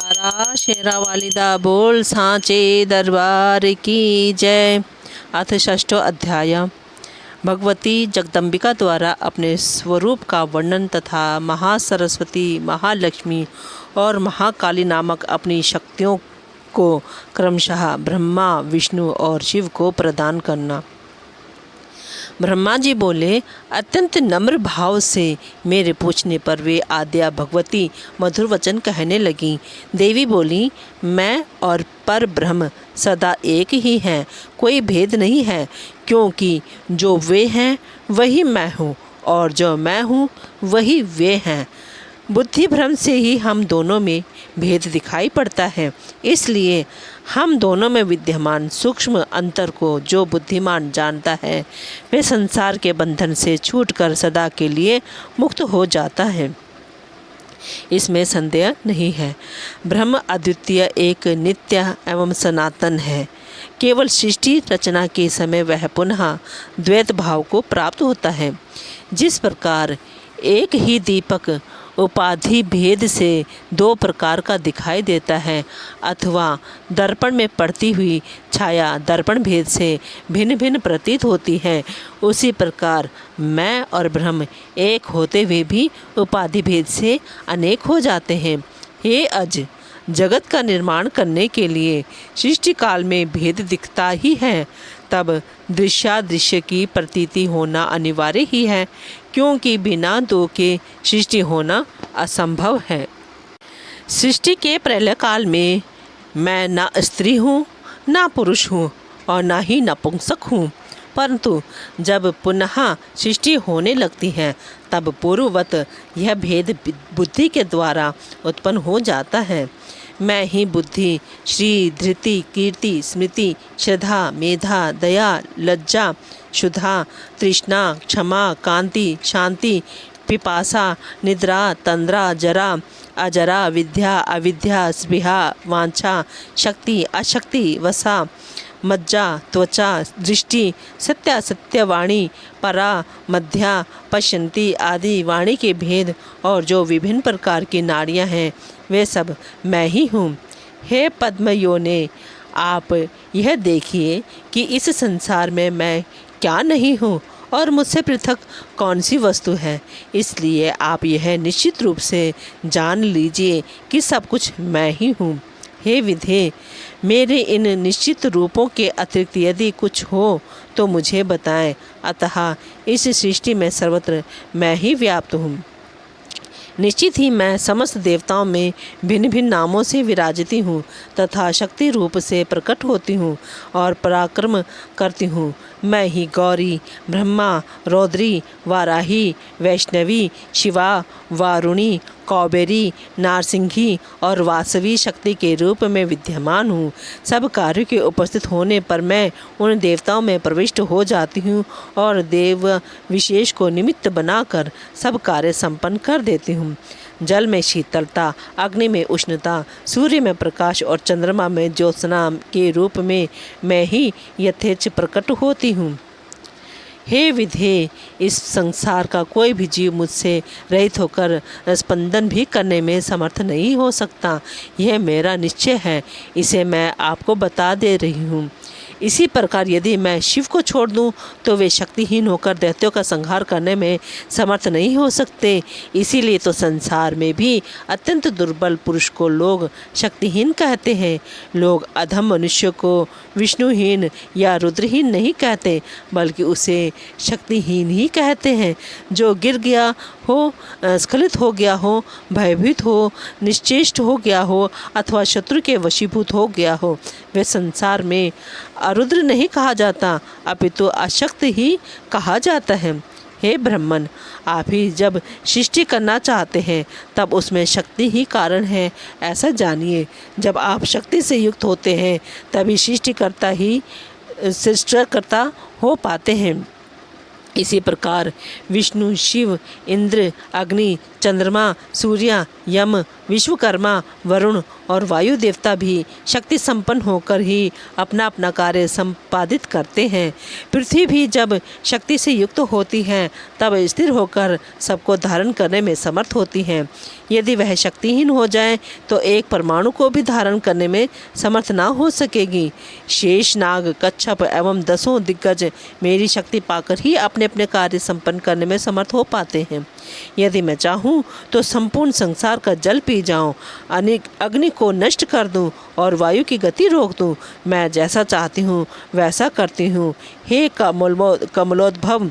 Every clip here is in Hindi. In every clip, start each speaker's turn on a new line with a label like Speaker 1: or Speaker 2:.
Speaker 1: जयकारा शेरा वालिदा बोल सांचे दरबार की जय। अथ षष्ठो अध्याय। भगवती जगदम्बिका द्वारा अपने स्वरूप का वर्णन तथा महासरस्वती, महालक्ष्मी और महाकाली नामक अपनी शक्तियों को क्रमशः ब्रह्मा, विष्णु और शिव को प्रदान करना। ब्रह्मा जी बोले, अत्यंत नम्र भाव से मेरे पूछने पर वे आद्या भगवती मधुर वचन कहने लगी। देवी बोली, मैं और पर ब्रह्म सदा एक ही हैं, कोई भेद नहीं है, क्योंकि जो वे हैं वही मैं हूँ और जो मैं हूँ वही वे हैं। बुद्धि भ्रम से ही हम दोनों में भेद दिखाई पड़ता है, इसलिए हम दोनों में विद्यमान सूक्ष्म अंतर को जो बुद्धिमान जानता है वह संसार के बंधन से छूटकर सदा के लिए मुक्त हो जाता है, इसमें संदेह नहीं है। ब्रह्म अद्वितीय, एक नित्य एवं सनातन है। केवल सृष्टि रचना के समय वह पुनः द्वैत भाव को प्राप्त होता है। जिस प्रकार एक ही दीपक उपाधि भेद से दो प्रकार का दिखाई देता है, अथवा दर्पण में पड़ती हुई छाया दर्पण भेद से भिन्न भिन्न प्रतीत होती है, उसी प्रकार मैं और ब्रह्म एक होते हुए भी उपाधि भेद से अनेक हो जाते हैं। हे अज, जगत का निर्माण करने के लिए सृष्टि काल में भेद दिखता ही है, तब दृश्यादृश्य की प्रतीति होना अनिवार्य ही है, क्योंकि बिना दो के सृष्टि होना असंभव है। सृष्टि के प्रलय काल में मैं ना स्त्री हूँ, ना पुरुष हूँ और ना ही नपुंसक हूँ, परंतु जब पुनः सृष्टि होने लगती है तब पूर्ववत यह भेद बुद्धि के द्वारा उत्पन्न हो जाता है। मैं ही बुद्धि, श्री, धृति, कीर्ति, स्मृति, श्रद्धा, मेधा, दया, लज्जा, शुद्धा, तृष्णा, क्षमा, कांति, शांति, पिपासा, निद्रा, तंद्रा, जरा, अजरा, विद्या, अविद्या, स्पृहा, वांछा, शक्ति, अशक्ति, वसा, मज्जा, त्वचा, दृष्टि, सत्यासत्य वाणी, परा, मध्या, पश्यन्ति आदि वाणी के भेद और जो विभिन्न प्रकार की नाड़ियाँ हैं वे सब मैं ही हूँ। हे पद्मयोने, आप यह देखिए कि इस संसार में मैं क्या नहीं हूँ और मुझसे पृथक कौन सी वस्तु है। इसलिए आप यह निश्चित रूप से जान लीजिए कि सब कुछ मैं ही हूँ। हे विधे, मेरे इन निश्चित रूपों के अतिरिक्त यदि कुछ हो तो मुझे बताएं, अतः इस सृष्टि में सर्वत्र मैं ही व्याप्त हूँ। निश्चित ही मैं समस्त देवताओं में भिन्न भिन्न नामों से विराजती हूँ तथा शक्ति रूप से प्रकट होती हूँ और पराक्रम करती हूँ। मैं ही गौरी, ब्रह्मा, रौद्री, वाराही, वैष्णवी, शिवा, वारुणी, कौबेरी, नारसिंही और वासवी शक्ति के रूप में विद्यमान हूँ। सब कार्यों के उपस्थित होने पर मैं उन देवताओं में प्रविष्ट हो जाती हूँ और देव विशेष को निमित्त बनाकर सब कार्य संपन्न कर देती हूँ। जल में शीतलता, अग्नि में उष्णता, सूर्य में प्रकाश और चंद्रमा में ज्योत्सना के रूप में मैं ही यथेच्छ प्रकट होती हूँ। हे विधे, इस संसार का कोई भी जीव मुझसे रहित होकर स्पंदन भी करने में समर्थ नहीं हो सकता। यह मेरा निश्चय है, इसे मैं आपको बता दे रही हूँ। इसी प्रकार यदि मैं शिव को छोड़ दूं तो वे शक्तिहीन होकर दैत्यों का संहार करने में समर्थ नहीं हो सकते। इसीलिए तो संसार में भी अत्यंत दुर्बल पुरुष को लोग शक्तिहीन कहते हैं। लोग अधम मनुष्य को विष्णुहीन या रुद्रहीन नहीं कहते, बल्कि उसे शक्तिहीन ही कहते हैं। जो गिर गया हो, स्खलित हो गया हो, भयभीत हो, निश्चेष्ट हो गया हो अथवा शत्रु के वशीभूत हो गया हो, वे संसार में अरुद्र नहीं कहा जाता, अपितु अशक्त ही कहा जाता है। हे ब्रह्मन, आप ही जब सृष्टि करना चाहते हैं तब उसमें शक्ति ही कारण है, ऐसा जानिए। जब आप शक्ति से युक्त होते हैं तभी सृष्टिकर्ता ही सृष्टिकर्ता हो पाते हैं। इसी प्रकार विष्णु, शिव, इंद्र, अग्नि, चंद्रमा, सूर्य, यम, विश्वकर्मा, वरुण और वायु देवता भी शक्ति संपन्न होकर ही अपना अपना कार्य संपादित करते हैं। पृथ्वी भी जब शक्ति से युक्त होती है तब स्थिर होकर सबको धारण करने में समर्थ होती है। यदि वह शक्तिहीन हो जाए तो एक परमाणु को भी धारण करने में समर्थ ना हो सकेगी। शेष नाग, कच्छप एवं 10 दिग्गज मेरी शक्ति पाकर ही अपने अपने कार्य संपन्न करने में समर्थ हो पाते हैं। यदि मैं चाहूँ तो संपूर्ण संसार का जल पी जाऊँ, अग्नि को नष्ट कर दूँ और वायु की गति रोक दूँ। मैं जैसा चाहती हूँ वैसा करती हूँ। हे कमलोद्भव,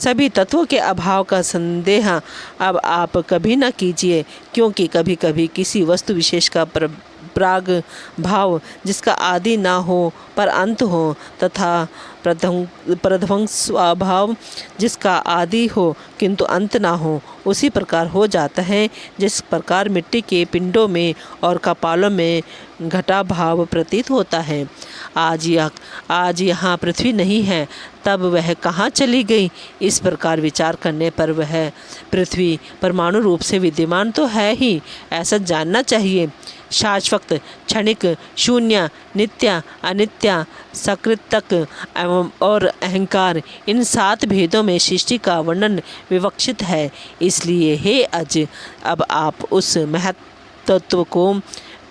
Speaker 1: सभी तत्वों के अभाव का संदेह अब आप कभी न कीजिए, क्योंकि कभी कभी किसी वस्तु विशेष का प्राग भाव जिसका आदि ना हो पर अंत हो, तथा प्रध्वंस स्वभाव जिसका आदि हो किंतु अंत ना हो, उसी प्रकार हो जाता है जिस प्रकार मिट्टी के पिंडों में और कपालों में घटा भाव प्रतीत होता है। आज यहाँ पृथ्वी नहीं है, तब वह कहाँ चली गई? इस प्रकार विचार करने पर वह पृथ्वी परमाणु रूप से विद्यमान तो है ही, ऐसा जानना चाहिए। शाश्वत, क्षणिक, शून्य, नित्य, अनित्य, सकृतक एवं और अहंकार, इन 7 भेदों में सृष्टि का वर्णन विवक्षित है। इसलिए हे अज, अब आप उस महत्त्व को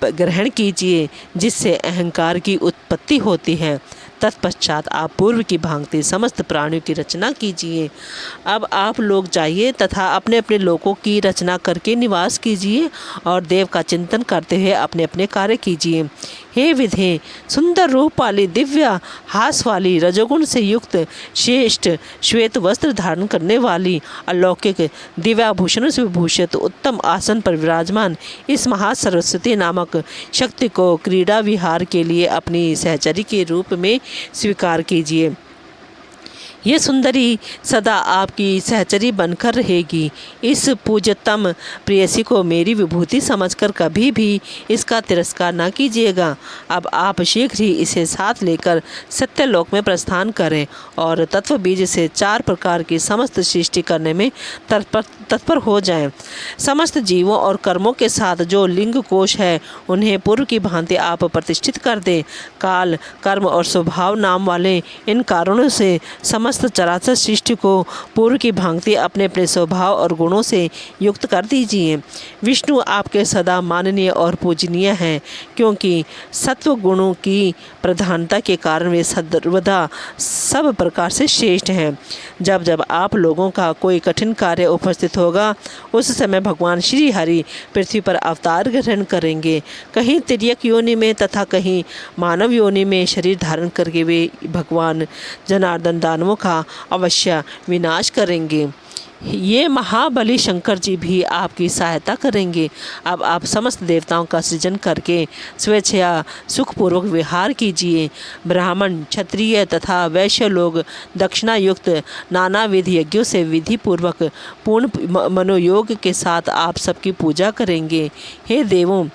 Speaker 1: ग्रहण कीजिए जिससे अहंकार की उत्पत्ति होती है। तत्पश्चात आप पूर्व की भांति समस्त प्राणियों की रचना कीजिए। अब आप लोग जाइए तथा अपने अपने लोकों की रचना करके निवास कीजिए और देव का चिंतन करते हुए अपने अपने कार्य कीजिए। हे विधे, सुंदर रूप वाली, दिव्य हास वाली, रजोगुण से युक्त, श्रेष्ठ श्वेत वस्त्र धारण करने वाली, अलौकिक दिव्याभूषणों से विभूषित, उत्तम आसन पर विराजमान इस महासरस्वती नामक शक्ति को क्रीड़ा विहार के लिए अपनी सहचरी के रूप में स्वीकार कीजिए। ये सुंदरी सदा आपकी सहचरी बनकर रहेगी। इस पूज्यतम प्रेयसी को मेरी विभूति समझकर कभी भी इसका तिरस्कार न कीजिएगा। अब आप शीघ्र ही इसे साथ लेकर सत्यलोक में प्रस्थान करें और तत्व बीज से 4 प्रकार की समस्त सृष्टि करने में तत्पर हो जाएं। समस्त जीवों और कर्मों के साथ जो लिंग कोश है उन्हें पूर्व की भांति आप प्रतिष्ठित कर दें। काल, कर्म और स्वभाव नाम वाले इन कारणों से समस्त चराचर सृष्टि को पूर्व की भांति अपने अपने स्वभाव और गुणों से युक्त कर दीजिए। विष्णु आपके सदा माननीय और पूजनीय हैं, क्योंकि सत्व गुणों की प्रधानता के कारण वे सर्वदा सब प्रकार से श्रेष्ठ हैं। जब जब आप लोगों का कोई कठिन कार्य उपस्थित होगा, उस समय भगवान श्री हरि पृथ्वी पर अवतार ग्रहण करेंगे। कहीं तिर्यक योनि में तथा कहीं मानव योनि में शरीर धारण करके वे भगवान जनार्दन दानवों का अवश्य विनाश करेंगे। ये महाबली शंकर जी भी आपकी सहायता करेंगे। अब आप समस्त देवताओं का सृजन करके स्वेच्छया सुखपूर्वक विहार कीजिए। ब्राह्मण, क्षत्रिय तथा वैश्य लोग दक्षिणा युक्त नानाविध यज्ञों से विधि पूर्वक पूर्ण मनोयोग के साथ आप सबकी पूजा करेंगे। हे देवों,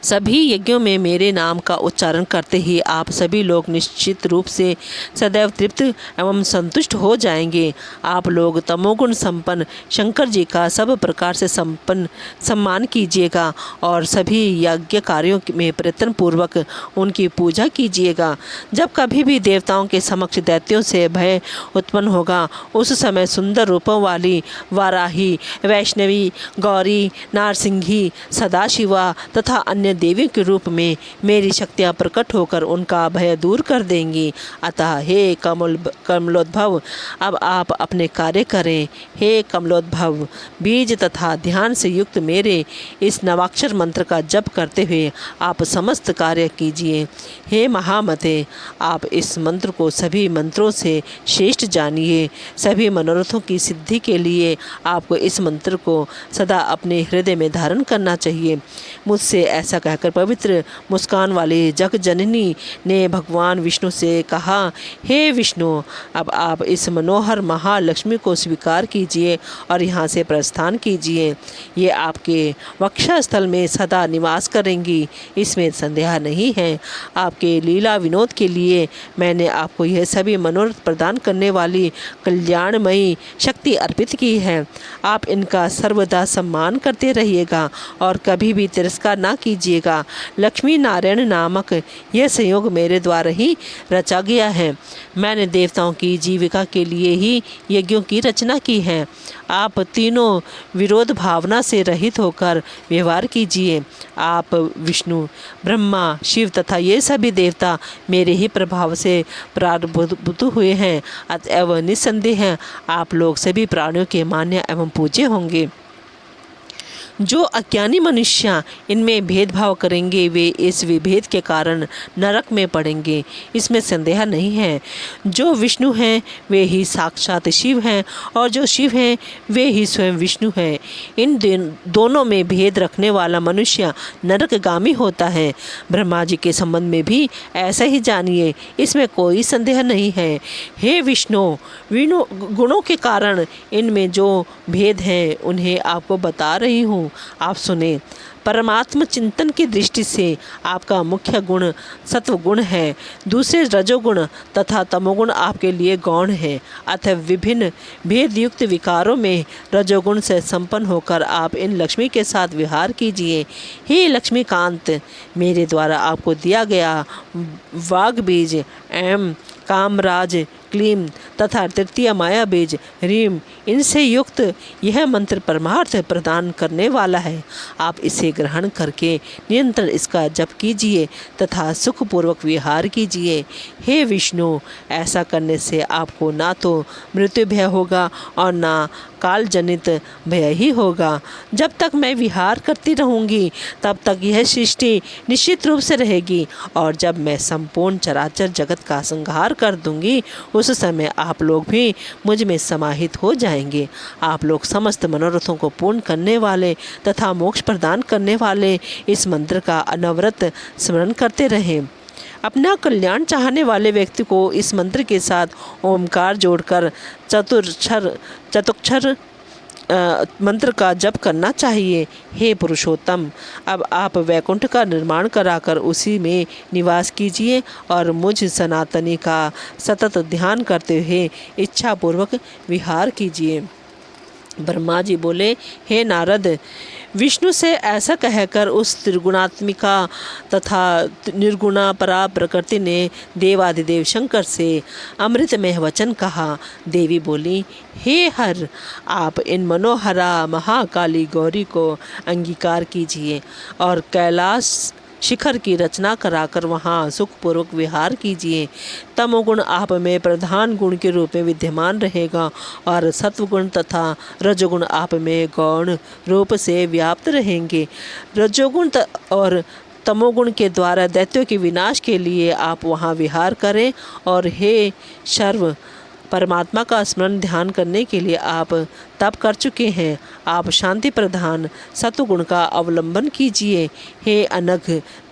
Speaker 1: सभी यज्ञों में मेरे नाम का उच्चारण करते ही आप सभी लोग निश्चित रूप से सदैव तृप्त एवं संतुष्ट हो जाएंगे। आप लोग तमोगुण संपन्न शंकर जी का सब प्रकार से सम्मान कीजिएगा और सभी यज्ञ कार्यों में प्रयत्न पूर्वक उनकी पूजा कीजिएगा। जब कभी भी देवताओं के समक्ष दैत्यों से भय उत्पन्न होगा, उस समय सुंदर रूपों वाली वाराही, वैष्णवी, गौरी, नारसिंही, सदाशिवा तथा अन्य देवी के रूप में मेरी शक्तियाँ प्रकट होकर उनका भय दूर कर देंगी। अतः हे कमलोद्भव, अब आप अपने कार्य करें। हे कमलोद्भव, बीज तथा ध्यान से युक्त मेरे इस नवाक्षर मंत्र का जप करते हुए आप समस्त कार्य कीजिए। हे महामते, आप इस मंत्र को सभी मंत्रों से श्रेष्ठ जानिए। सभी मनोरथों की सिद्धि के लिए आपको इस मंत्र को सदा अपने हृदय में धारण करना चाहिए। मुझसे ऐसा कहकर पवित्र मुस्कान वाली जग जननी ने भगवान विष्णु से कहा, हे विष्णु, अब आप इस मनोहर महालक्ष्मी को स्वीकार कीजिए और यहाँ से प्रस्थान कीजिए। ये आपके वक्षस्थल में सदा निवास करेंगी, इसमें संदेह नहीं है। आपके लीला विनोद के लिए मैंने आपको यह सभी मनोरथ प्रदान करने वाली कल्याणमयी शक्ति अर्पित की है। आप इनका सर्वदा सम्मान करते रहिएगा और कभी भी तिरस्कार ना कीजिएगा। लक्ष्मी नारायण नामक यह संयोग मेरे द्वारा ही रचा गया है। मैंने देवताओं की जीविका के लिए ही यज्ञों की रचना की है। आप तीनों विरोध भावना से रहित होकर व्यवहार कीजिए। आप विष्णु, ब्रह्मा, शिव तथा ये सभी देवता मेरे ही प्रभाव से प्रारब्ध हुए हैं। अतएव निस्संदेह आप लोग सभी प्राणियों के मान्य एवं पूज्य होंगे। जो अज्ञानी मनुष्य इनमें भेदभाव करेंगे वे इस विभेद के कारण नरक में पड़ेंगे, इसमें संदेह नहीं है। जो विष्णु हैं वे ही साक्षात शिव हैं और जो शिव हैं वे ही स्वयं विष्णु हैं। इन दोनों में भेद रखने वाला मनुष्य नरकगामी होता है। ब्रह्मा जी के संबंध में भी ऐसा ही जानिए, इसमें कोई संदेह नहीं है। हे विष्णु, गुणों के कारण इनमें जो भेद हैं उन्हें आपको बता रही हूँ, आप सुने। परमात्म चिंतन की दृष्टि से आपका मुख्य गुण सत्व गुण है। दूसरे रजोगुण तथा तमोगुण आपके लिए गौण है। अतः विभिन्न भेदयुक्त विकारों में रजोगुण से संपन्न होकर आप इन लक्ष्मी के साथ विहार कीजिए। हे लक्ष्मीकांत, मेरे द्वारा आपको दिया गया वाग बीज एम, कामराज, क्लीम तथा तृतीय माया बीज ह्रीम, इनसे युक्त यह मंत्र परमार्थ प्रदान करने वाला है। आप इसे ग्रहण करके निरंतर इसका जप कीजिए तथा सुखपूर्वक विहार कीजिए। हे विष्णु, ऐसा करने से आपको ना तो मृत्यु भय होगा और ना काल जनित भय ही होगा। जब तक मैं विहार करती रहूँगी तब तक यह सृष्टि निश्चित रूप से रहेगी और जब मैं संपूर्ण चराचर जगत का संहार कर दूंगी उस समय आप लोग भी मुझ में समाहित हो जाएंगे। आप लोग समस्त मनोरथों को पूर्ण करने वाले तथा मोक्ष प्रदान करने वाले इस मंत्र का अनवरत स्मरण करते रहें। अपना कल्याण चाहने वाले व्यक्ति को इस मंत्र के साथ ओमकार जोड़कर चतुक्षर मंत्र का जप करना चाहिए। हे पुरुषोत्तम, अब आप वैकुंठ का निर्माण कराकर उसी में निवास कीजिए और मुझ सनातनी का सतत ध्यान करते हुए इच्छापूर्वक विहार कीजिए। ब्रह्मा जी बोले, हे नारद, विष्णु से ऐसा कहकर उस त्रिगुणात्मिका तथा निर्गुणा परा प्रकृति ने देवाधिदेव शंकर से अमृतमय वचन कहा। देवी बोली, हे हर, आप इन मनोहरा महाकाली गौरी को अंगीकार कीजिए और कैलाश शिखर की रचना कराकर वहाँ सुखपूर्वक विहार कीजिए। तमोगुण आप में प्रधान गुण के रूप में विद्यमान रहेगा और सत्वगुण तथा रजोगुण आप में गौण रूप से व्याप्त रहेंगे। रजोगुण और तमोगुण के द्वारा दैत्यों के विनाश के लिए आप वहाँ विहार करें और हे सर्व परमात्मा का स्मरण ध्यान करने के लिए आप तप कर चुके हैं। आप शांति प्रधान सत्वगुण का अवलंबन कीजिए। हे अनघ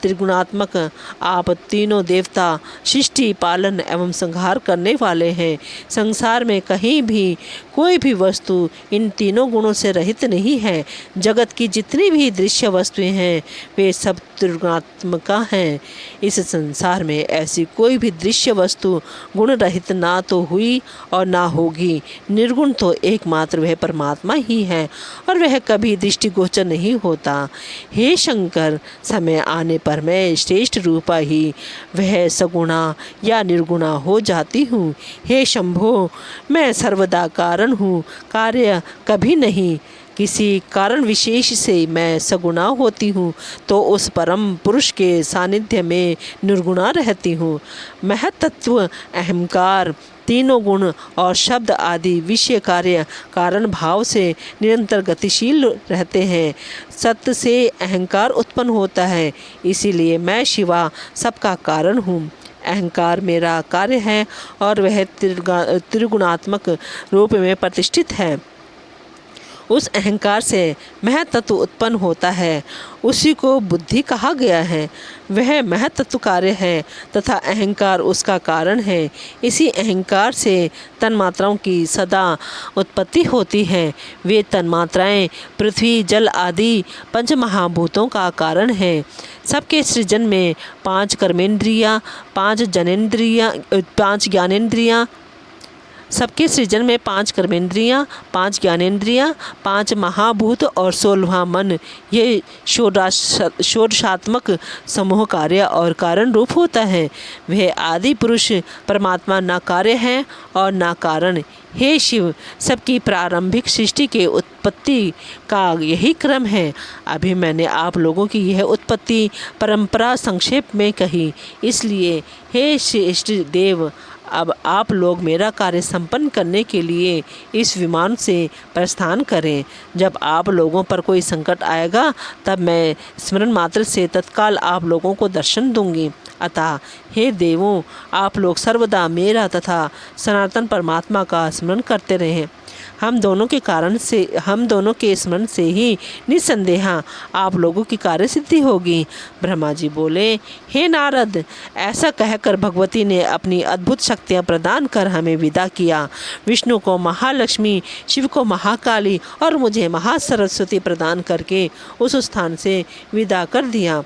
Speaker 1: त्रिगुणात्मक, आप तीनों देवता सृष्टि पालन एवं संहार करने वाले हैं। संसार में कहीं भी कोई भी वस्तु इन तीनों गुणों से रहित नहीं है। जगत की जितनी भी दृश्य वस्तुएं हैं वे सब त्रिगुणात्मक हैं। इस संसार में ऐसी कोई भी दृश्य वस्तु गुण रहित ना तो हुई और ना होगी। निर्गुण तो एकमात्र वह परमात्मा ही है और वह कभी दृष्टिगोचर नहीं होता। हे शंकर, समय आने पर मैं श्रेष्ठ रूपा ही वह सगुणा या निर्गुणा हो जाती हूँ। हे शंभो, मैं सर्वदा कारण हूँ, कार्य कभी नहीं। किसी कारण विशेष से मैं सगुणा होती हूँ तो उस परम पुरुष के सानिध्य में निर्गुणा रहती हूँ। महत्त्व, अहंकार, तीनों गुण और शब्द आदि विषय कार्य कारण भाव से निरंतर गतिशील रहते हैं। सत्य से अहंकार उत्पन्न होता है, इसीलिए मैं शिवा सबका कारण हूँ। अहंकार मेरा कार्य है और वह त्रिगुणात्मक रूप में प्रतिष्ठित है। उस अहंकार से महतत्व उत्पन्न होता है, उसी को बुद्धि कहा गया है। वह महतत्व कार्य है तथा अहंकार उसका कारण है। इसी अहंकार से तन्मात्राओं की सदा उत्पत्ति होती है। वे तन्मात्राएं पृथ्वी, जल आदि पंचमहाभूतों का कारण है। सबके सृजन में 5 कर्मेंद्रियां, 5 जनेंद्रियां, 5 ज्ञानेंद्रियां, सबके सृजन में 5 कर्मेंद्रियां, 5 ज्ञानेंद्रियां, 5 महाभूत और 16वां मन, ये षोडशात्मक समूह कार्य और कारण रूप होता है। वह आदि पुरुष परमात्मा न कार्य है और न कारण। हे शिव, सबकी प्रारंभिक सृष्टि के उत्पत्ति का यही क्रम है। अभी मैंने आप लोगों की यह उत्पत्ति परंपरा संक्षेप में कही, इसलिए हे श्रेष्ठ देव, अब आप लोग मेरा कार्य संपन्न करने के लिए इस विमान से प्रस्थान करें। जब आप लोगों पर कोई संकट आएगा तब मैं स्मरण मात्र से तत्काल आप लोगों को दर्शन दूंगी। अतः हे देवों, आप लोग सर्वदा मेरा तथा सनातन परमात्मा का स्मरण करते रहें। हम दोनों के स्मरण से ही निसंदेह आप लोगों की कार्य सिद्धि होगी। ब्रह्मा जी बोले, हे नारद, ऐसा कहकर भगवती ने अपनी अद्भुत शक्तियाँ प्रदान कर हमें विदा किया। विष्णु को महालक्ष्मी, शिव को महाकाली और मुझे महासरस्वती प्रदान करके उस स्थान से विदा कर दिया।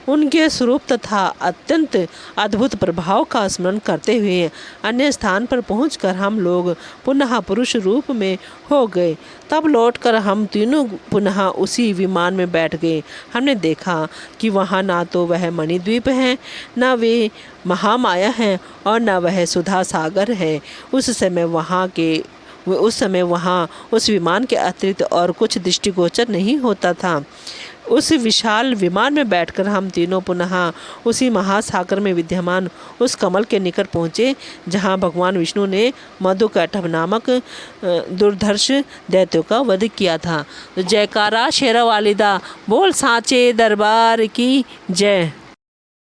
Speaker 1: उनके स्वरूप तथा अत्यंत अद्भुत प्रभाव का स्मरण करते हुए अन्य स्थान पर पहुंचकर हम लोग पुनः पुरुष रूप में हो गए। तब लौटकर हम तीनों पुनः उसी विमान में बैठ गए। हमने देखा कि वहाँ ना तो वह मणिद्वीप है, न वे महामाया है और न वह सुधा सागर है। उस समय वहाँ उस विमान के अतिरिक्त और कुछ दृष्टिगोचर नहीं होता था। उस विशाल विमान में बैठकर हम तीनों पुनः उसी महासागर में विद्यमान उस कमल के निकट पहुँचे जहाँ भगवान विष्णु ने मधुकैटभ नामक दुर्धर्ष दैत्यों का वध किया था। तो जयकारा शेरा वालिदा बोल सांचे दरबार की जय।